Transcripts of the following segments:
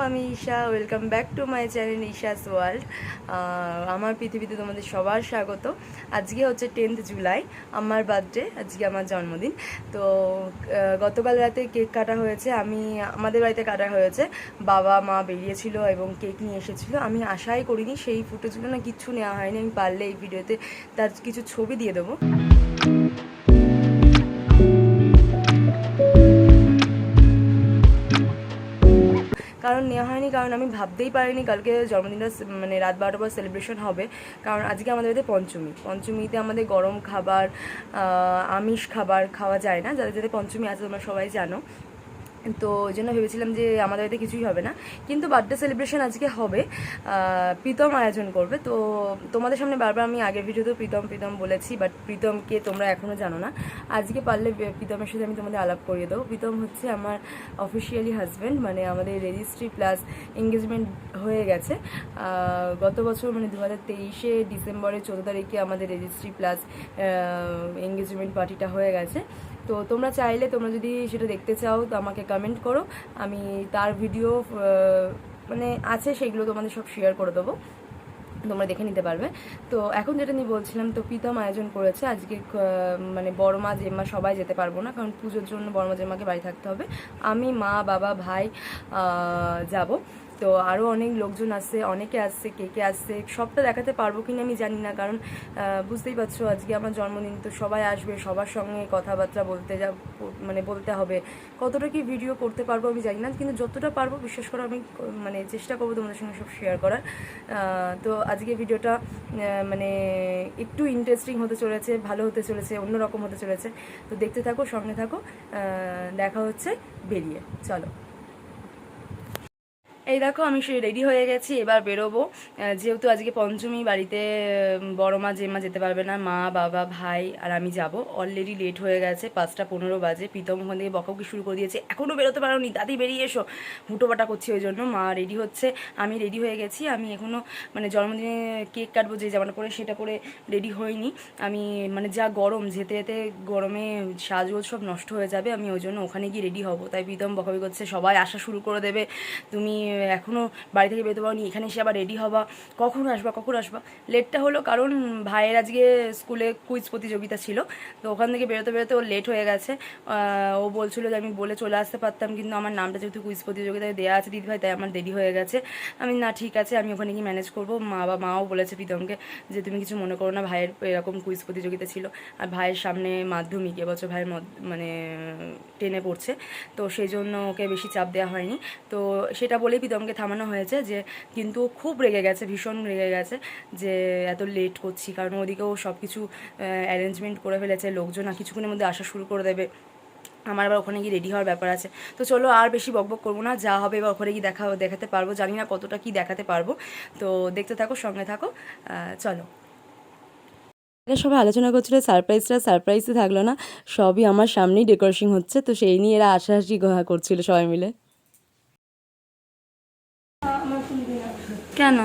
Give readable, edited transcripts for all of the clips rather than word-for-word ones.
আমি Isha, welcome back to my channel Isha's world. আমার পৃথিবীতে তোমাদের সবার স্বাগত। আজকে হচ্ছে 10th জুলাই, আমার বার্থডে, আজকে আমার জন্মদিন। তো গতকাল রাতে কেক কাটা হয়েছে, আমাদের বাড়িতে কাটা হয়েছে। বাবা মা বেরিয়েছিল এবং কেক নিয়ে এসেছিলো। আমি আশাই করিনি, সেই ফুটেজগুলো না কিচ্ছু নেওয়া হয়নি। আমি পারলে এই ভিডিওতে তার কিছু ছবি দিয়ে দেবো। কারণ নেওয়া হয়নি, কারণ আমি ভাবতেই পারিনি কালকে জন্মদিনটা মানে রাত 12টার পর সেলিব্রেশন হবে। কারণ আজকে আমাদের বাড়িতে পঞ্চমীতে আমাদের গরম খাবার, আমিষ খাবার খাওয়া যায় না। যাদের যাদের পঞ্চমী আছে তোমরা সবাই জানো। তো ওই জন্য ভেবেছিলাম যে আমাদের বাড়িতে কিছুই হবে না, কিন্তু বার্থডে সেলিব্রেশন আজকে হবে। প্রীতম আয়োজন করবে। তো তোমাদের সামনে বারবার আমি আগের ভিডিওতেও প্রীতম বলেছি, বাট প্রীতমকে তোমরা এখনও জানো না। আজকে পারলে প্রীতমের সাথে আমি তোমাদের আলাপ করিয়ে দেবো। প্রীতম হচ্ছে আমার অফিসিয়ালি হাজব্যান্ড, মানে আমাদের রেজিস্ট্রি প্লাস এঙ্গেজমেন্ট হয়ে গেছে। গত বছর মানে 2023 ডিসেম্বরের 14 তারিখে আমাদের রেজিস্ট্রি প্লাস এঙ্গেজমেন্ট পার্টিটা হয়ে গেছে। তো তোমরা চাইলে, তোমরা যদি সেটা দেখতে চাও তো আমাকে কমেন্ট করো, আমি তার ভিডিও মানে আছে সেগুলো তোমাদের সব শেয়ার করে দেবো, তোমরা দেখে নিতে পারবে। তো এখন যেটা নিয়ে বলছিলাম, তো প্রীতম আয়োজন করেছে আজকে। মানে বড় মা জেম্মা সবাই যেতে পারবো না, কারণ পুজোর জন্য বড় মা জেম্মাকে বাড়ি থাকতে হবে। আমি, মা, বাবা, ভাই যাব। তো আরও অনেক লোকজন আসছে, অনেকে আসছে, কে আসছে সবটা দেখাতে পারবো কিনা আমি জানি না, কারণ বুঝতেই পারছো আজকে আমার জন্মদিন। তো সবাই আসবে, সবার সঙ্গে কথাবার্তা বলতে হবে। কতটা কি ভিডিও করতে পারবো আমি জানি না, কিন্তু যতটা পারবো বিশ্বাস করো আমি মানে চেষ্টা করবো তোমাদের সঙ্গে সব শেয়ার করার। তো আজকে ভিডিওটা মানে একটু ইন্টারেস্টিং হতে চলেছে, ভালো হতে চলেছে, অন্যরকম হতে চলেছে। তো দেখতে থাকো, সঙ্গে থাকো, দেখা হচ্ছে বেরিয়ে। চলো। এই দেখো আমি রেডি হয়ে গেছি, এবার বেরোবো। যেহেতু আজকে পঞ্চমী, বাড়িতে বড় মা জেম্মা যেতে পারবে না, মা, বাবা, ভাই আর আমি যাব। অলরেডি লেট হয়ে গেছে, 5টা 15 বাজে। প্রীতম ওখান থেকে বকাবকি শুরু করে দিয়েছে, এখনও বেরোতে পারো নি, দাদি বেরিয়ে এসো। হুটোপাটা করছি, ওই জন্য মা রেডি হচ্ছে, আমি রেডি হয়ে গেছি। আমি এখনও মানে জন্মদিনে কেক কাটবো যে জামাটা পরে, সেটা পরে রেডি হইনি। আমি মানে যা গরম, যেতে যেতে গরমে সাজগোজ সব নষ্ট হয়ে যাবে, আমি ওই জন্য ওখানে গিয়ে রেডি হব। তাই প্রীতম বকাবকি করছে, সবাই আসা শুরু করে দেবে, তুমি এখনও বাড়ি থেকে বেরোতে পারোনি, এখানে এসে আবার রেডি হবা, কখন আসবা। লেটটা হলো কারণ ভাইয়ের আজকে স্কুলে কুইজ প্রতিযোগিতা ছিল, তো ওখান থেকে বেরোতে ওর লেট হয়ে গেছে। ও বলছিল যে আমি বলে চলে আসতে পারতাম, কিন্তু আমার নামটা যেহেতু কুইজ প্রতিযোগিতায় দেওয়া আছে দিদিভাই, তাই আমার দেরি হয়ে গেছে। আমি না, ঠিক আছে, আমি ওখানে গিয়ে ম্যানেজ করবো। মাও বলেছে প্রীতমকে যে তুমি কিছু মনে করো না, ভাইয়ের এরকম কুইজ প্রতিযোগিতা ছিল, আর ভাইয়ের সামনে মাধ্যমিক, এবছর ভাইয়ের মানে 10-এ পড়ছে, তো সেই জন্য ওকে বেশি চাপ দেওয়া হয়নি। তো সেটা বলেই প্রীতমকে থামানো হয়েছে, যে কিন্তু খুব রেগে গেছে, ভীষণ রেগে গেছে যে এত লেট করছি, কারণ ওদিকেও সব কিছু অ্যারেঞ্জমেন্ট করে ফেলেছে, লোকজন কিছুক্ষণের মধ্যে আসা শুরু করে দেবে, আমার আবার ওখানে গিয়ে রেডি হওয়ার ব্যাপার আছে। তো চলো আর বেশি বকবক করবো না, যা হবে এবার ওখানে গিয়ে দেখাতে পারবো, জানি না কতটা কি দেখাতে পারবো। তো দেখতে থাকো, সঙ্গে থাকো, চলো। সবাই আলোচনা করছিল সারপ্রাইজই থাকলো না, সবই আমার সামনেই ডেকোরেশন হচ্ছে, তো সেই নিয়ে এরা হাসাহাসি করছিল সবাই মিলে। কেন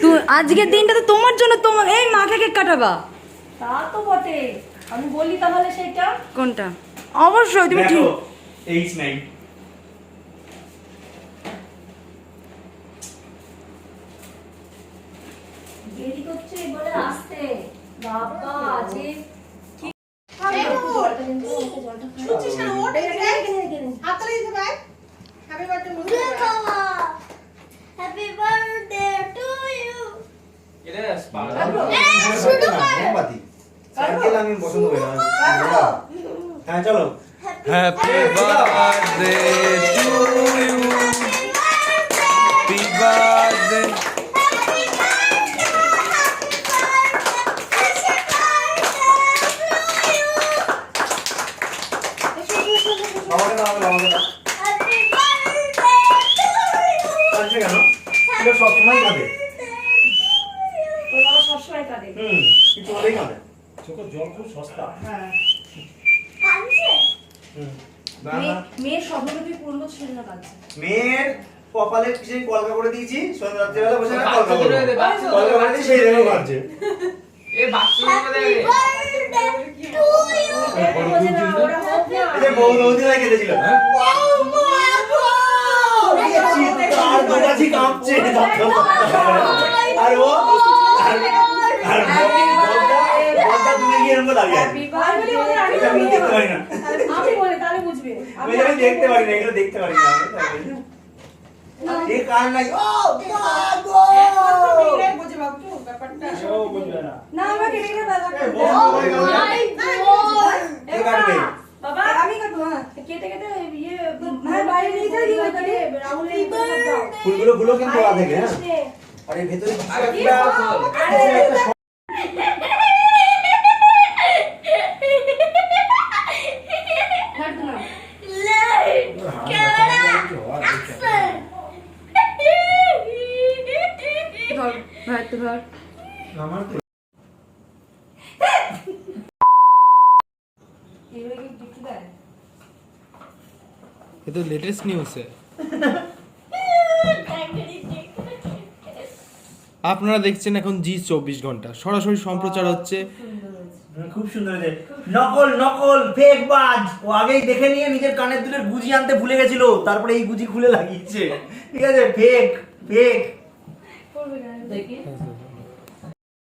তুই আজকের দিনটা তো তোমার জন্য, তোমার এই মাকে কেক কাটাবা? তা তো বটে, আমি বলি তাহলে সেটা কোনটা? অবশ্যই তুমি ঠিক। H9 দেরি করছে বলে আসতে, বাবা আজকে কি শুনছিস না? ওঠ হাততালি দিতে ভাই। হ্যাপি বার্থডে মুখে happy birthday to you. Yes, শুরু কর। মোমবাতি সাইকেল আমি পছন্দ করি না। হ্যাঁ চলো। Happy birthday to you. Happy birthday. বাবাকে দাও, বাবাকে দাও। Happy birthday to you. কাঁদছে কেন? এটা সবসময় কাঁদে। ওর বাবা সবসময় কাঁদে। কিছু হলেই কাঁদে। চোখের জল খুব সস্তা। হ্যাঁ, কাঁদছে? না না, মেয়ের স্বপ্নটা তুই পূর্ণ করছিস না, কাঁদছে। মেয়ের কপালে সেই কলকা করে দিয়েছি, সন্ধ্যা রাত্রিবেলা বসে না কলকা করে কলকা করে দিয়েছি, সেই দেখো কাঁদছে। Happy birthday to you. বোঝে না, ওরা হোক না। এই যে বৌদি ভাই কেঁদেছিল। ও মা গো। কাঁপছে আর ও আর বলটা তুলে গিয়ে এরকম দাঁড়িয়ে আছে। এটা আমি দেখতে পারি না, আমি বলে তাহলে বুঝবে। আমি দেখতে পারি না, এগুলো দেখতে পারি না এই কার নাই ও গো বুঝে বাবু ব্যাপারটা ও বুঝবে না না আমরা কেটে কেটে দাদা এই কাটবে বাবা আমি কাটবো। হ্যাঁ কেটে কেটে ইয়ে ভাই বাইরে নিয়ে চলে গিয়ে তাহলে রাহুল এই দাও ফুলগুলো গুলো কিন্তু ওরা থেকে হ্যাঁ আর এই ভেতরে কিছু একটা ধর ভাই তো ধর আমার তো এগুলো কি গিফট দেয়? ये तो लेटेस्ट न्यूज़ है। আপনারা দেখছেন এখন জি 24 ঘন্টা সরাসরি সম্প্রচার হচ্ছে। খুব সুন্দর হয়েছে। নকল নকল ফেক বাজ ও আগেই দেখে নিয়ে নিজের কানের দুলের গুজি আনতে ভুলে গেছিল, তারপরে এই গুজি খুলে লাগিয়েছে। ঠিক আছে ফেক ফেক দেখি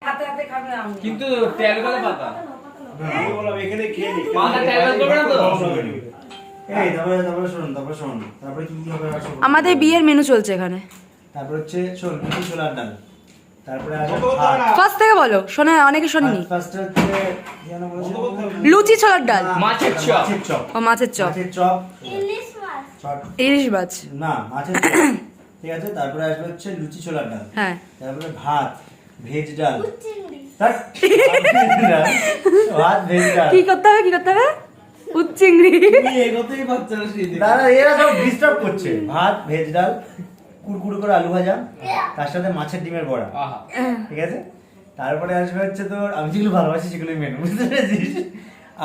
হাতে হাতে খাবে না আমি কিন্তু তেল গলা পাতা আমি বললাম এখানে খেয়ে নি মাথা ট্যাগল করবে না তো? এই তারপরে শুনুন তারপরে কি হবে আর শুনুন। আমাদের বিয়ের মেনু চলছে এখানে। তারপর হচ্ছে শোন লুচি ছোলার ডাল, তারপরে আছে ভাত। ফার্স্ট থেকে বলো, শোনা অনেকে শোনেনি। ফার্স্ট হচ্ছে কি যেন বলেছিল লুচি ছোলার ডাল, মাছের চপ। মাছের চপ ও মাছের চপ, মাছের চপ ইলিশ মাছ। চপ ইলিশ মাছ, না মাছের চপ ঠিক আছে। তারপরে আসবে হচ্ছে লুচি ছোলার ডাল, হ্যাঁ তারপরে ভাত ভেজ ডাল, চিংড়ি। ভাত ভেজ ডাল। কি করতে হবে উচ্চিংড়ি। এগোতেই পারছে না সেই দাদা এরা সব ডিস্টার্ব করছে। ভাত ভেজ ডাল, কুরকুরে করে আলু ভাজা, তার সাথে মাছের ডিমের বড়া, আহা ঠিক আছে। তারপরে আসবে হচ্ছে তোর আমি যেগুলো ভালোবাসি সেগুলোই মেনু, বুঝতে পেরেছিস।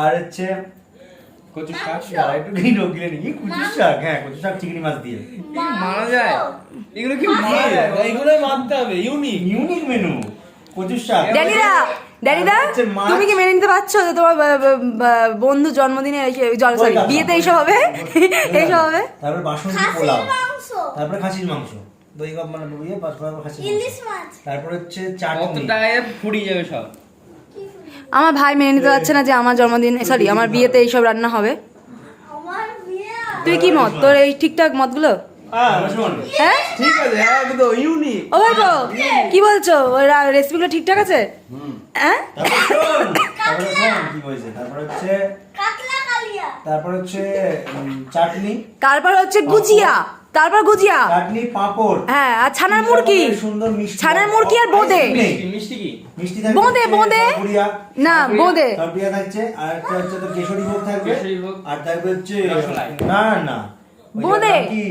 আর হচ্ছে কচু শাক। দাঁড়া একটু ঘি ঢোকিয়ে নিই, কচু শাক, হ্যাঁ কচু শাক চিংড়ি মাছ দিয়ে। মারা যায় এগুলো কি মারা যায়? এগুলোই মানতে হবে, ইউনিক। ইউনিক মেনু কচু শাক। ড্যাডিদা হচ্ছে মাছ। তুমি কি মেনে নিতে পারছো যে তোমার বন্ধু জন্মদিনে সরি বিয়েতে এইসব হবে? এইসব হবে। তারপরে বাসন্তী খাসির পোলাও, মাংস। তারপরে খাসির মাংস, দই কাপ মানে ইয়ে তারপরে খাসির ইলিশ মাংস, মাছ। তারপরে হচ্ছে কত চাটনি। টাকায় ফুরিয়ে যাবে সব। আমার ভাই মেনে নিতে পারছে না যে আমার জন্মদিন সরি আমার বিয়েতে এইসব রান্না হবে। আমার বিয়ে। তুই কি মত, তোর এই ঠিকঠাক মতগুলো? তারপরে শোন, হ্যাঁ ঠিক আছে একদম ইউনিক। ও ভাই গো কি বলছো, ওই রেসিপিগুলো ঠিকঠাক আছে? হ্যাঁ তারপরে শোন কি বলছে, তারপরে হচ্ছে কাতলা কালিয়া। তারপরে হচ্ছে চাটনি, তারপর হচ্ছে গুজিয়া, চাটনি পাঁপড়, হ্যাঁ আর ছানার মুরকি, সুন্দর মিষ্টি, ছানার মুরকি আর বোঁদে। মিষ্টি কি? মিষ্টি থাকবে, বোঁদে, বোঁদে। তরপুরিয়া, না বোঁদে, তরপুরিয়া থাকছে, আর একটা হচ্ছে তোর কেশরী ভোগ থাকবে, কেশরী ভোগ। আর থাকবে হচ্ছে রসমালাই। না ওই বোঁদে। যেটার নাম কি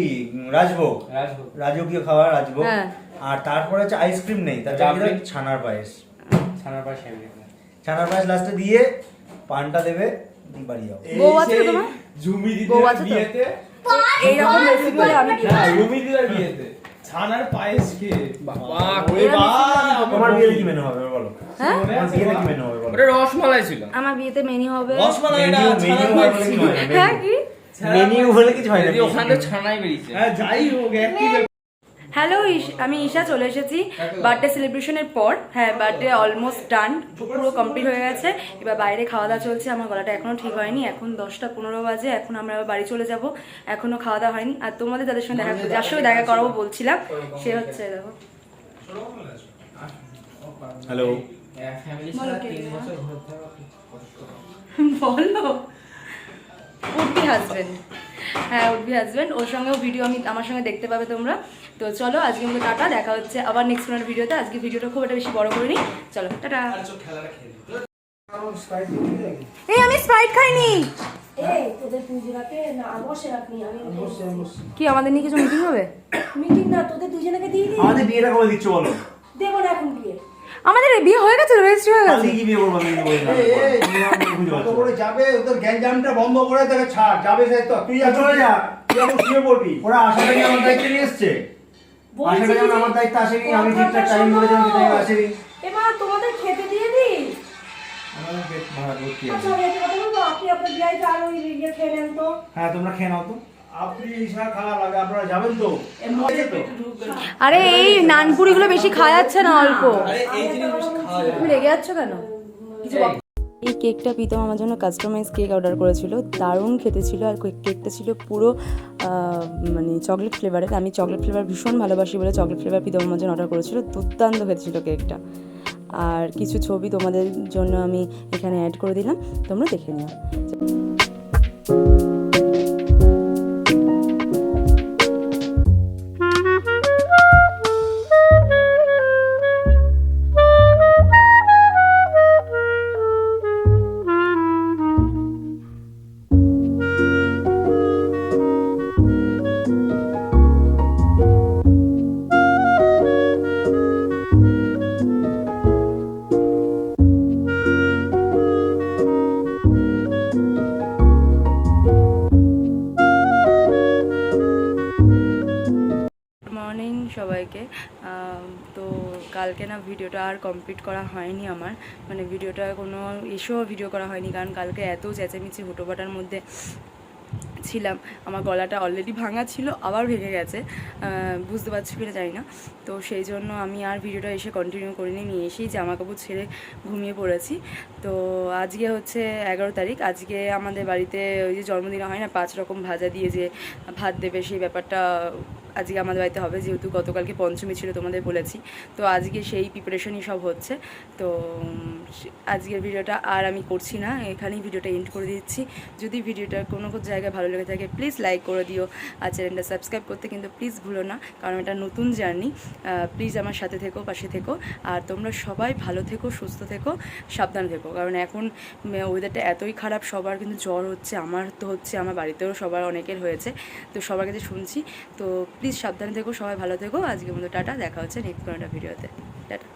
রাজভোগ, রাজভোগ। রাজকীয় খাবার রাজভোগ। হ্যাঁ। আর তারপরে হচ্ছে আইসক্রিম নেই, তার রাবড়ি। জন্য ছানার পায়েস, ছানার পায়েস খাবি। ছানার পায়েস লাস্টে দিয়ে পানটা দেবে, দিয়ে বাড়ি যাও। বউ আছে তো তোমার? ঝুমি বউ দিদির আছে তো? বিয়েতে, এইরকম রেসিপি আমি কি হ্যাঁ রুমি দিদির বিয়েতে ছানার পায়েস খেয়ে বাবা ওরে এরা বাবা। তোমার বিয়েতে কি মেনু হবে বলো? হ্যাঁ তোমার বিয়েতে কি মেনু হবে বলো? ওটা রসমালাই ছিল। আমার বিয়েতে মেনু হবে রসমালাই এটা মেনু ছানার বলে পায়েস। কিছু হয় না, হ্যাঁ কি মেনু বলে কিছু হয় না। যদি ওখানে তো ছানাই বেরিয়েছে। হ্যাঁ যাই হোক একই ব্যাপার। হ্যালো আমি ঈশা চলে এসেছি বার্থডে সেলিব্রেশনের পর। হ্যাঁ বার্থডে অলমোস্ট ডান, পুরো কমপ্লিট হয়ে গেছে। এবার বাইরে খাওয়া দাওয়া চলছে, আমার গলাটা এখনো ঠিক হয়নি, এখন 10টা 15 বাজে, এখন আমরা আবার বাড়ি চলে যাব, এখনো খাওয়া দাওয়া হয়নি। আর তোমাদের যাদের সঙ্গে যার সঙ্গে দেখা করাবো বলছিলাম সে হচ্ছে দেখো হ্যালো, ফ্যামিলি ছাড়া 3 বছর ঘুরতে বলো উঠবি হাজবেন্ড, হ্যাঁ উঠবি হাজবেন্ড, ওর সঙ্গেও ভিডিও আমার সঙ্গে দেখতে পাবে তোমরা। তো চলো আজকে মতো টাটা, দেখা হচ্ছে আবার নেক্সট কোনো ভিডিওতে। আজকে ভিডিওটা খুব একটা বেশি বড় করিনি, চলো টাটা। এই আমি স্প্রাইট খাইনি। এই তোদের পুজোরাতে না বসে রাখনি আমি কি আমাদের নিয়ে কিছু মিটিং হবে? মিটিং না তোদের দুজনকে দিয়ে দিই আমাদের বিয়েটা কবে দিচ্ছ বলো? দেবো না এখন বিয়ে আমাদের বিয়ে হয়ে গেছে, রেজিস্ট্রি হয়ে গেছে। কালকে কি বিয়ে করবো? আমি বলি না, বুঝতে পারছো? করে যাবে ওদের গ্যাঞ্জামটা বন্ধ করে তাকে ছাড় যাবে সে তো তুই তুই চলে যা, তুই এখন শুয়ে পড়বি ওরা আসাটা কি আমার দায়িত্ব নিয়ে এসছে? বলছি আসাটা যেমন যে- আমার দায়িত্ব আসেনি, আমি ঠিকঠাক টাইম বলে যেমন টাইম আসেনি। এবার তোমাদের খেতে দিয়ে দিই। আমার পেট ভাড়া ভর্তি আচ্ছা আছে। আমি একটা কথা বলবো, আপনি আপনার বিয়ে আর ওই ইয়ে খেয়ে নেন তো। হ্যাঁ তোমরা খেয়ে নাও তো। আপনি ঈশা খাওয়া লাগে, আপনারা যাবেন তো? আরে এই নানপুরিগুলো বেশি খাওয়া যাচ্ছে না, অল্প। আরে এই জিনিস বেশি খাওয়া যায় না। তুমি রেগে যাচ্ছ কেন? এই কেকটা প্রীতম আমার জন্য কাস্টমাইজ কেক অর্ডার করেছিল, দারুণ খেতে ছিল। আর কেকটা ছিল পুরো মানে চকলেট ফ্লেভারের। আমি চকলেট ফ্লেভার ভীষণ ভালোবাসি বলে চকলেট ফ্লেভার প্রীতম আমার জন্য অর্ডার করেছিল। দুর্দান্ত খেতে ছিল কেকটা। আর কিছু ছবি তোমাদের জন্য আমি এখানে অ্যাড করে দিলাম, তোমরা দেখে নিও। মর্নিং সবাইকে। তো কালকে না ভিডিওটা আর কমপ্লিট করা হয়নি আমার, মানে ভিডিওটা কোনো এসেও ভিডিও করা হয়নি, কারণ কালকে এত চেঁচামেচি হুটোপাটার মধ্যে ছিলাম। আমার গলাটা অলরেডি ভাঙা ছিল, আবার ভেঙে গেছে, বুঝতে পারছি কিনা জানি না। তো সেই জন্য আমি আর ভিডিওটা এসে কন্টিনিউ করিনি, নিয়ে এসেই জামা কাপড় ছেড়ে ঘুমিয়ে পড়েছি। তো আজকে হচ্ছে 11 তারিখ। আজকে আমাদের বাড়িতে ওই যে জন্মদিন হয় না, 5 রকম ভাজা দিয়ে যে ভাত দেবে, সেই ব্যাপারটা আজকে আমাদের বাড়িতে হবে, যেহেতু গতকালকে পঞ্চমী ছিল তোমাদের বলেছি। তো আজকে সেই প্রিপারেশনই সব হচ্ছে। তো আজকের ভিডিওটা আর আমি করছি না, এখানেই ভিডিওটা এন্ড করে দিচ্ছি। যদি ভিডিওটা কোনো জায়গায় ভালো লেগে থাকে প্লিজ লাইক করে দিও, আর চ্যানেলটা সাবস্ক্রাইব করতে কিন্তু প্লিজ ভুলো না, কারণ এটা নতুন জার্নি। প্লিজ আমার সাথে থেকো, পাশে থেকো। আর তোমরা সবাই ভালো থেকো, সুস্থ থেকো, সাবধানে থেকো, কারণ এখন ওয়েদারটা এতই খারাপ, সবার কিন্তু জ্বর হচ্ছে, আমার তো হচ্ছে, আমার বাড়িতেও সবার অনেকের হয়েছে, তো সবার কাছে শুনছি। তো প্লিজ সাবধানে থেকো, সবাই ভালো থেকো। আজকের মতো টাটা, দেখা হচ্ছে নেক্সট কোনো একটা ভিডিওতে। টাটা।